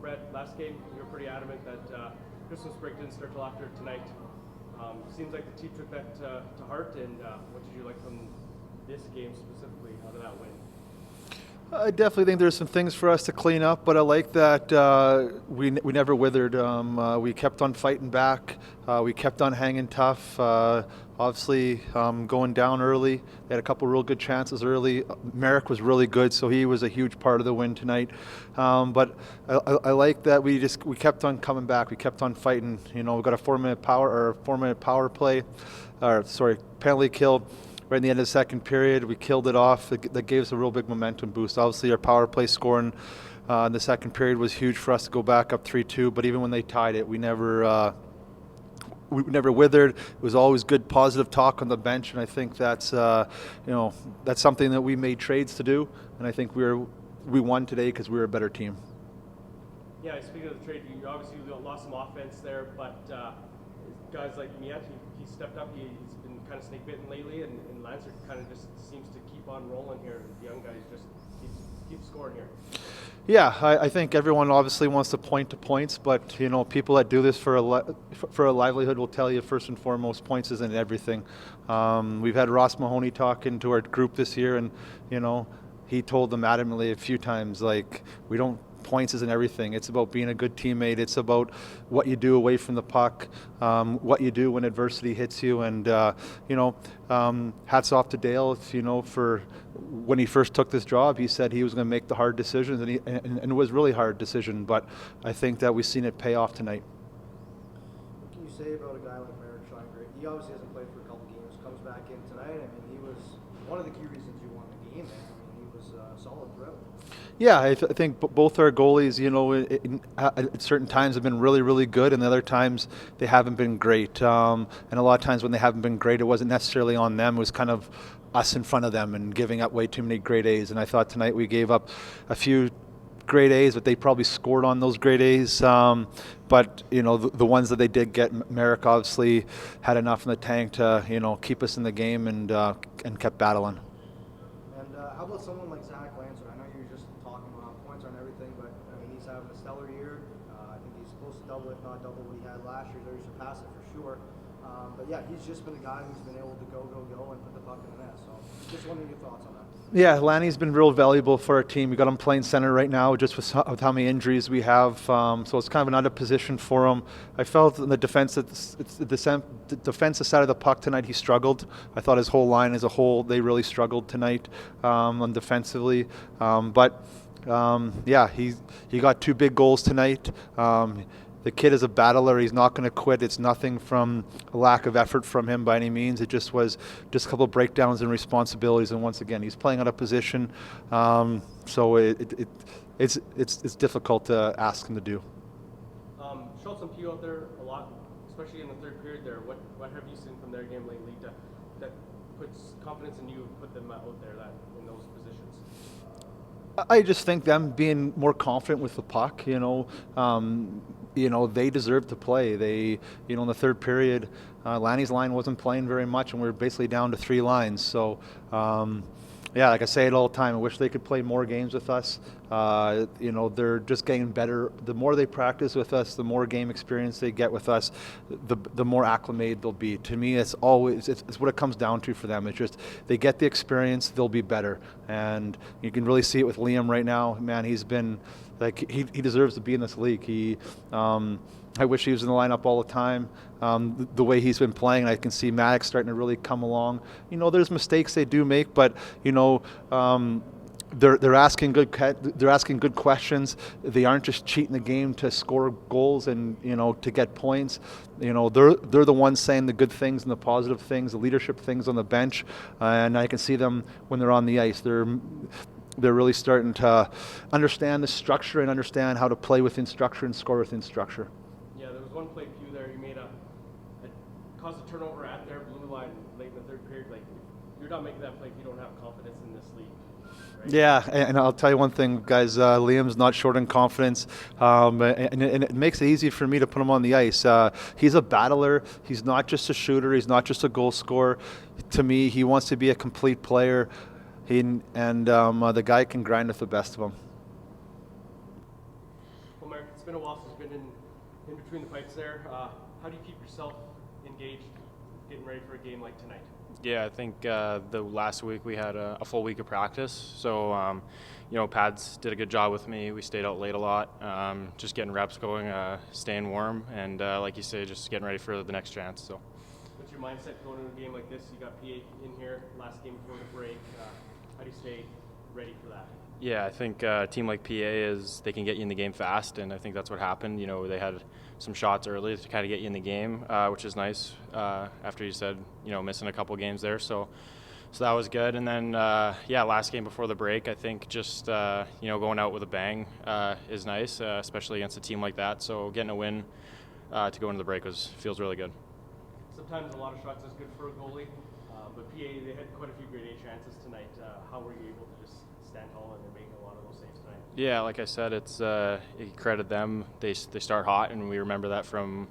Brett, last game you were pretty adamant that Christmas break didn't start till after tonight. Seems like the team took that to heart, and what did you like from this game specifically out of that win? I definitely think there's some things for us to clean up, but I like that we never withered. We kept on fighting back. We kept on hanging tough. Obviously, going down early. They had a couple real good chances early. Merrick was really good, so he was a huge part of the win tonight. But I like that we kept on coming back. We kept on fighting. You know, we got a 4-minute power play, penalty kill. Right in the end of the second period, we killed it off. That gave us a real big momentum boost. Obviously, our power play scoring in the second period was huge for us to go back up 3-2. But even when they tied it, we never withered. It was always good, positive talk on the bench, and I think that's that's something that we made trades to do. And I think we won today because we were a better team. Yeah, speaking of the trade, you obviously lost some offense there, but guys like Miet, he stepped up. He's been kind of snake bitten lately, and Lansard kind of just seems to keep on rolling here. The young guys just keep scoring here. Yeah, I think everyone obviously wants to point to points, but people that do this for a livelihood will tell you first and foremost points isn't everything. We've had Ross Mahoney talk into our group this year, and he told them adamantly a few times, like, points isn't everything. It's about being a good teammate. It's about what you do away from the puck, what you do when adversity hits you. And hats off to Dale. For when he first took this job, he said he was going to make the hard decisions, and it was really hard decision. But I think that we've seen it pay off tonight. What can you say about a guy like Merrick Schlenker? He obviously hasn't played for a couple games. Comes back in tonight. I mean, he was one of the key reasons you won the game. I mean, he was solid throughout. Yeah, I think both our goalies, at certain times have been really, really good, and other times they haven't been great. And a lot of times when they haven't been great, it wasn't necessarily on them. It was kind of us in front of them and giving up way too many grade A's. And I thought tonight we gave up a few grade A's, but they probably scored on those grade A's. But the ones that they did get, Merrick obviously had enough in the tank to keep us in the game and kept battling. And how about someone like Lansard? I know you were just talking about points aren't everything, but I mean he's having a stellar year. I think he's close to double, if not double, what he had last year. There, he surpassed it for sure. But yeah, he's just been a guy who's been able to go and put the puck in the net. So just wondering your thoughts on that. Yeah, Lanny's been real valuable for our team. We got him playing center right now, just with how many injuries we have. So it's kind of another position for him. I felt in the defensive side of the puck tonight, he struggled. I thought his whole line as a whole, they really struggled tonight on defensively. Yeah, he got 2 big goals tonight. The kid is a battler. He's not going to quit. It's nothing from a lack of effort from him by any means. It just was a couple of breakdowns in responsibilities. And once again, he's playing out of position. So it's difficult to ask him to do. Schultz and Pugh out there a lot, especially in the third period there. What have you seen from their game lately that puts confidence in you and put them out there in those positions? I just think them being more confident with the puck, they deserve to play. They, in the third period, Lanny's line wasn't playing very much, and we were basically down to 3 lines. So, yeah, like I say it all the time, I wish they could play more games with us. They're just getting better. The more they practice with us, the more game experience they get with us, the more acclimated they'll be. To me, it's what it comes down to for them. It's just they get the experience, they'll be better. And you can really see it with Liam right now. Man, he's been he deserves to be in this league. I wish he was in the lineup all the time. The way he's been playing, I can see Maddox starting to really come along. There's mistakes they do make, but they're asking good questions. They aren't just cheating the game to score goals and to get points. They're the ones saying the good things and the positive things, the leadership things on the bench, and I can see them when they're on the ice. They're really starting to understand the structure and understand how to play within structure and score within structure. Yeah, there was one play, Pew, there. You made caused a turnover at their blue line late in the third period. Like, you're not making that play if you don't have confidence in this league. Right? Yeah, and I'll tell you one thing, guys. Liam's not short on confidence, and it makes it easy for me to put him on the ice. He's a battler. He's not just a shooter. He's not just a goal scorer. To me, he wants to be a complete player. The guy can grind with the best of them. Well, Mark, it's been a while since you've been in between the pipes there. How do you keep yourself engaged getting ready for a game like tonight? Yeah, I think the last week we had a full week of practice. So, Pads did a good job with me. We stayed out late a lot, just getting reps going, staying warm, and like you say, just getting ready for the next chance. So, what's your mindset going into a game like this? You got PA in here last game before the break. How do you stay ready for that? Yeah, I think a team like PA they can get you in the game fast, and I think that's what happened. They had some shots early to kind of get you in the game, which is nice after you said, missing a couple games there. So that was good. And then, last game before the break, I think just, going out with a bang is nice, especially against a team like that. So getting a win to go into the break feels really good. Sometimes a lot of shots is good for a goalie, but PA, they had quite a few grade A chances tonight. How were you able to just stand tall and make a lot of those saves tonight? Yeah, like I said, it's you credit them. They start hot, and we remember that from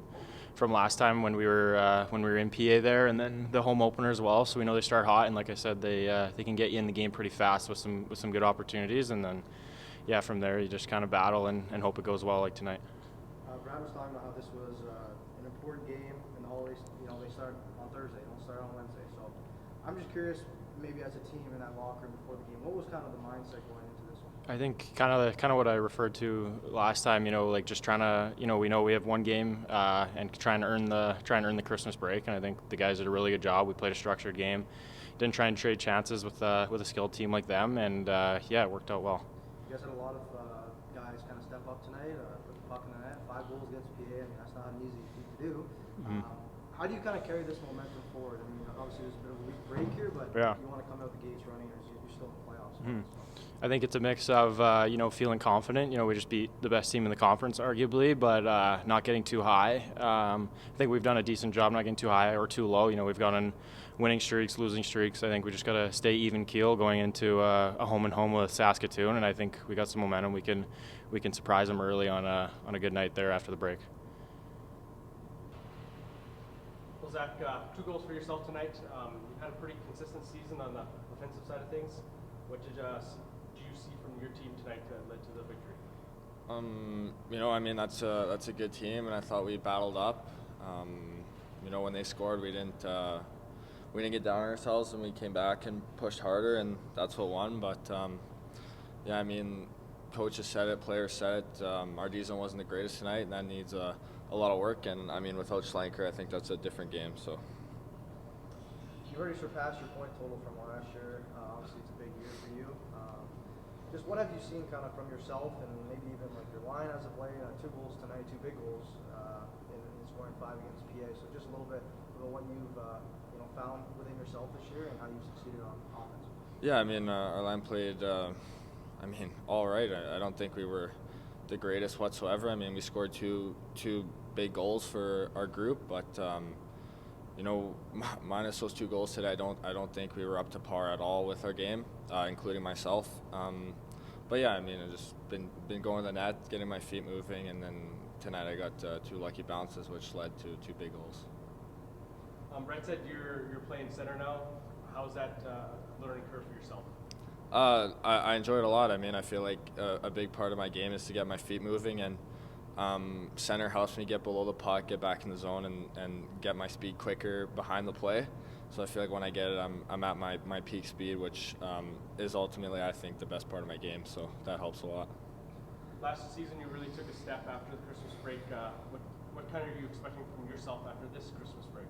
last time when we were in PA there, and then the home opener as well. So we know they start hot, and like I said, they can get you in the game pretty fast with some good opportunities, and then from there you just kind of battle and hope it goes well like tonight. Brad was talking about how this was an important game, and the holidays, they start on Thursday, they don't start on Wednesday. So I'm just curious, maybe as a team in that locker room before the game, what was kind of the mindset going into this one? I think kind of what I referred to last time. Like just trying to, we know we have one game and trying to earn the Christmas break. And I think the guys did a really good job. We played a structured game, didn't try and trade chances with a skilled team like them, and it worked out well. You guys had a lot of guys kind of step up tonight, put the puck in the net, 5 goals against PA. I mean, that's not an easy feat to do. Mm-hmm. How do you kind of carry this momentum forward? I mean, obviously there's a bit of a week break here, but you want to come out the gates running, or you're still in the playoffs. Mm-hmm. I think it's a mix of feeling confident. We just beat the best team in the conference, arguably, but not getting too high. I think we've done a decent job not getting too high or too low. We've gone on winning streaks, losing streaks. I think we just got to stay even keel going into a home and home with Saskatoon, and I think we got some momentum. We can surprise them early on a good night there after the break. Well, Zach, 2 goals for yourself tonight. You've had a pretty consistent season on the offensive side of things. What did you see from your team tonight that led to the victory? That's a good team, and I thought we battled up. When they scored, we didn't get down on ourselves, and we came back and pushed harder, and that's what won. But coaches said it, players said it. Our D zone wasn't the greatest tonight, and that needs a lot of work. And without Schlenker, I think that's a different game. So. You already surpassed your point total from last year. Obviously, it's a big year for you. Just what have you seen kind of from yourself, and maybe even like your line as of late? 2 goals tonight, 2 big goals, in scoring 5 against PA. So just a little bit about what you've found within yourself this year and how you've succeeded on offense. Yeah, our line played. All right. I don't think we were the greatest whatsoever. We scored two big goals for our group, but. Minus those 2 goals today, I don't think we were up to par at all with our game, including myself. I've just been going to the net, getting my feet moving, and then tonight I got 2 lucky bounces, which led to 2 big goals. Brett said you're playing center now. How's that learning curve for yourself? I enjoy it a lot. I feel like a big part of my game is to get my feet moving, and center helps me get below the puck, get back in the zone, and get my speed quicker behind the play. So I feel like when I get it, I'm at my peak speed, which is ultimately, I think, the best part of my game. So that helps a lot. Last season, you really took a step after the Christmas break. What kind are you expecting from yourself after this Christmas break?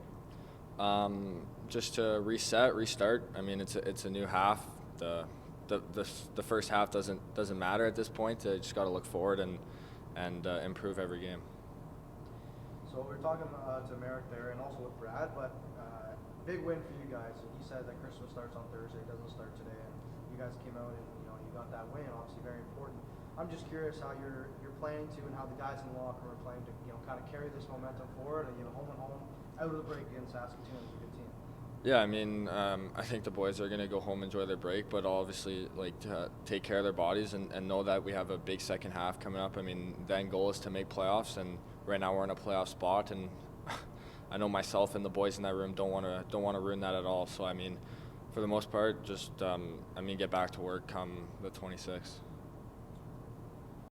Just to restart. It's a new half. The first half doesn't matter at this point. You just got to look forward and improve every game. So we're talking to Merrick there and also with Brad, but big win for you guys. He said that Christmas starts on Thursday, it doesn't start today, and you guys came out and you got that win, obviously very important. I'm just curious how you're planning to, and how the guys in the locker room are planning to kind of carry this momentum forward, and home and home out of the break against Saskatoon is a good team. Yeah, I think the boys are going to go home, enjoy their break, but obviously to take care of their bodies and know that we have a big second half coming up. The end goal is to make playoffs, and right now we're in a playoff spot, and I know myself and the boys in that room don't want to ruin that at all. So for the most part, just get back to work come the 26th.